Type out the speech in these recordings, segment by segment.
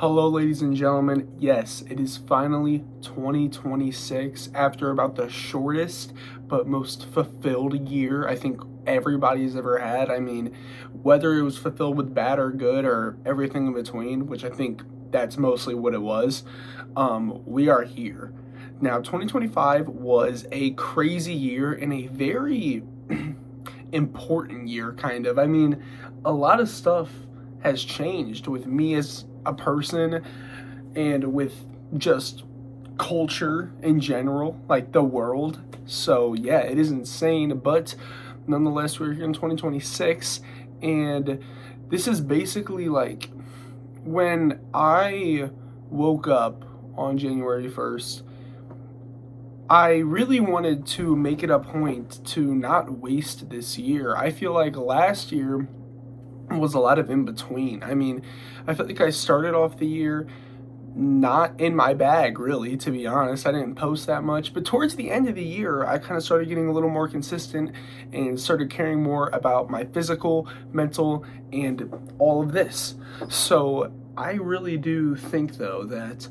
Hello, ladies and gentlemen. Yes, it is finally 2026 after about the shortest but most fulfilled year I think everybody's ever had. I mean, whether it was fulfilled with bad or good or everything in between, which I think that's mostly what it was, we are here. Now, 2025 was a crazy year and a very important year, kind of. I mean, a lot of stuff has changed with me as a person and with just culture in general, like the world. So, yeah, it is insane, but nonetheless, we're here in 2026, and this is basically like when I woke up on January 1st. I really wanted to make it a point to not waste this year. I feel like last year was a lot of in between. I mean, I felt like I started off the year not in my bag, really, to be honest. I didn't post that much, but towards the end of the year, I kind of started getting a little more consistent and started caring more about my physical, mental, and all of this. So I really do think, though, that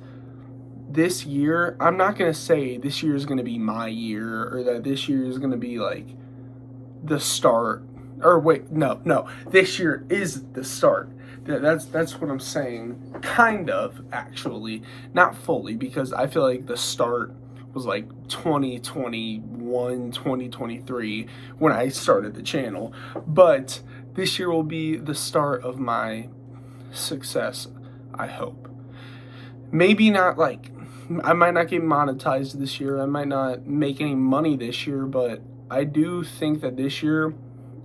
this year, I'm not going to say this year is going to be my year or that this year is going to be like the start. Or wait, no, this year is the start. That's what I'm saying. Kind of, actually. Not fully, because I feel like the start was like 2021, 2023 when I started the channel. But this year will be the start of my success, I hope. Maybe not like, I might not get monetized this year. I might not make any money this year, but I do think that this year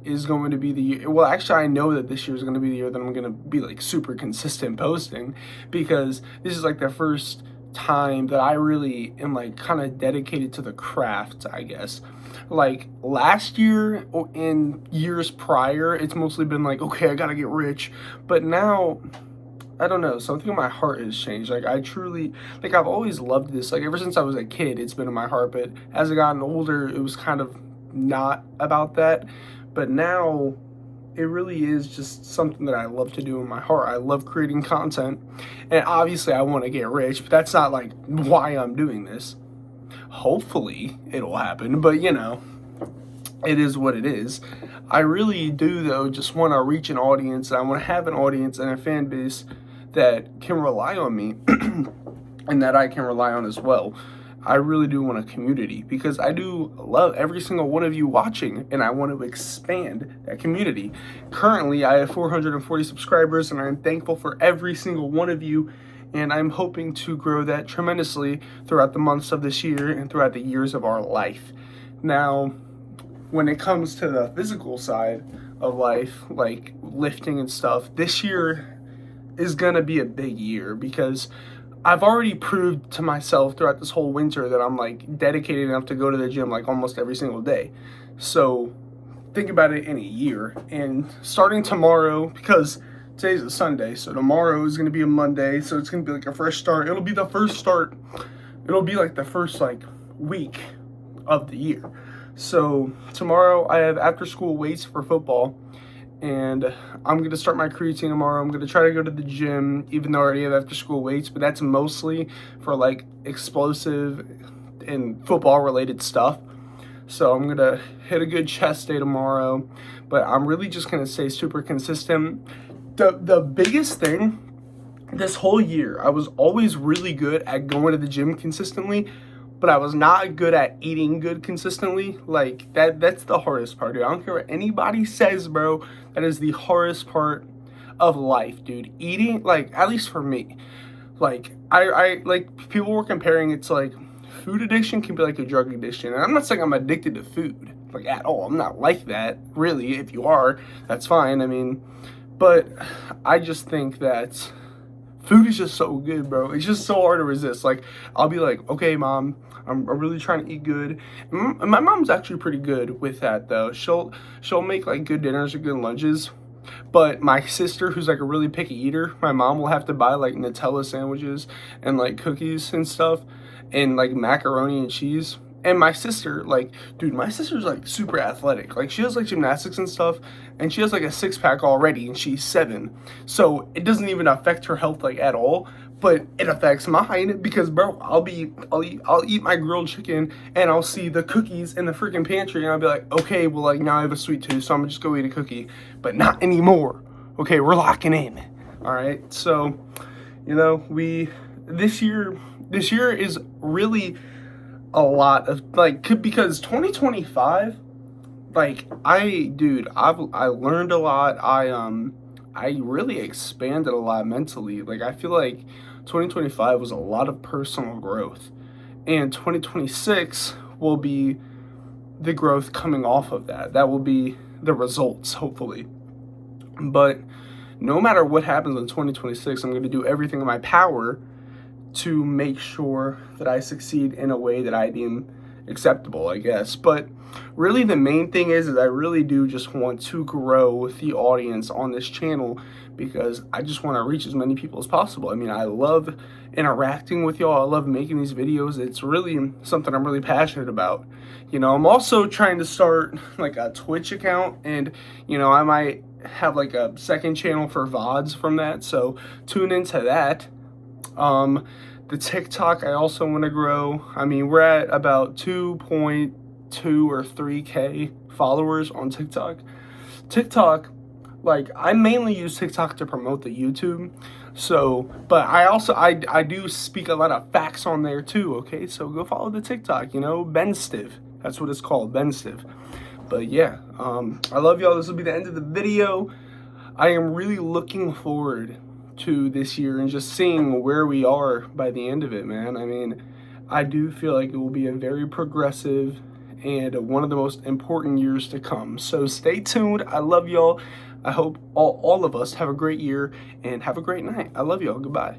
is going to be the year. Well, actually, I know that this year is going to be the year that I'm going to be like super consistent posting, because this is like the first time that I really am like kind of dedicated to the craft, I guess. Like last year and years prior, it's mostly been like, okay, I got to get rich. But now, I don't know, something in my heart has changed. Like, I truly, like, I've always loved this. Like, ever since I was a kid, it's been in my heart. But as I gotten older, it was kind of not about that. But now, it really is just something that I love to do in my heart. I love creating content. And obviously, I want to get rich, but that's not, like, why I'm doing this. Hopefully, it'll happen. But, you know, it is what it is. I really do, though, just want to reach an audience. I want to have an audience and a fan base that can rely on me and that I can rely on as well. I really do want a community, because I do love every single one of you watching, and I want to expand that community. Currently, I have 440 subscribers, and I'm thankful for every single one of you, and I'm hoping to grow that tremendously throughout the months of this year and throughout the years of our life. Now, when it comes to the physical side of life, like lifting and stuff, this year is gonna be a big year, because I've already proved to myself throughout this whole winter that I'm like dedicated enough to go to the gym like almost every single day. So think about it in a year, and starting tomorrow, because today's a Sunday, so tomorrow is gonna be a Monday, so it's gonna be like a fresh start. It'll be the first start. It'll be like the first like week of the year. So tomorrow I have after school weights for football, and I'm going to start my creatine tomorrow. I'm going to try to go to the gym, even though I already have after school weights, but that's mostly for like explosive and football related stuff. So I'm going to hit a good chest day tomorrow, but I'm really just going to stay super consistent. The biggest thing this whole year, I was always really good at going to the gym consistently, but I was not good at eating good consistently. Like, that's the hardest part, dude. I don't care what anybody says, bro. That is the hardest part of life, dude. Eating, like, at least for me. Like, I like, people were comparing it to, like, food addiction can be like a drug addiction. And I'm not saying I'm addicted to food, like, at all. I'm not like that, really. If you are, that's fine. I mean, but I just think that food is just so good, bro. It's just so hard to resist. Like, I'll be like, okay, mom, I'm really trying to eat good. And my mom's actually pretty good with that, though. She'll make like good dinners or good lunches. But my sister, who's like a really picky eater, my mom will have to buy like Nutella sandwiches and like cookies and stuff, and like macaroni and cheese. And my sister, like, dude, my sister's like super athletic. Like, she does like gymnastics and stuff, and she has like a 6-pack already, and she's 7. So it doesn't even affect her health like at all. But it affects mine because, bro, I'll eat my grilled chicken, and I'll see the cookies in the freaking pantry, and I'll be like, okay, well, like, now I have a sweet tooth, so I'm gonna just go eat a cookie. But not anymore. Okay, we're locking in. All right, so, you know, this year is really a lot of, like, because 2025, like, I learned a lot. I really expanded a lot mentally. Like, I feel like 2025 was a lot of personal growth, and 2026 will be the growth coming off of that. That will be the results, hopefully. But no matter what happens in 2026, I'm going to do everything in my power to make sure that I succeed in a way that I deem acceptable, I guess. But really the main thing is I really do just want to grow the audience on this channel, because I just want to reach as many people as possible. I mean, I love interacting with y'all. I love making these videos. It's really something I'm really passionate about. You know, I'm also trying to start like a Twitch account, and you know, I might have like a second channel for VODs from that, so tune into that. The TikTok I also want to grow. I mean, we're at about 2.2 or 3K followers on TikTok. TikTok, like, I mainly use TikTok to promote the YouTube. So, but I do speak a lot of facts on there too, okay? So go follow the TikTok, you know, BenStiv. That's what it's called, BenStiv. But yeah, I love y'all. This will be the end of the video. I am really looking forward to this year and just seeing where we are by the end of it, man. I mean, I do feel like it will be a very progressive and one of the most important years to come. So stay tuned. I love y'all. I hope all of us have a great year and have a great night. I love y'all. Goodbye.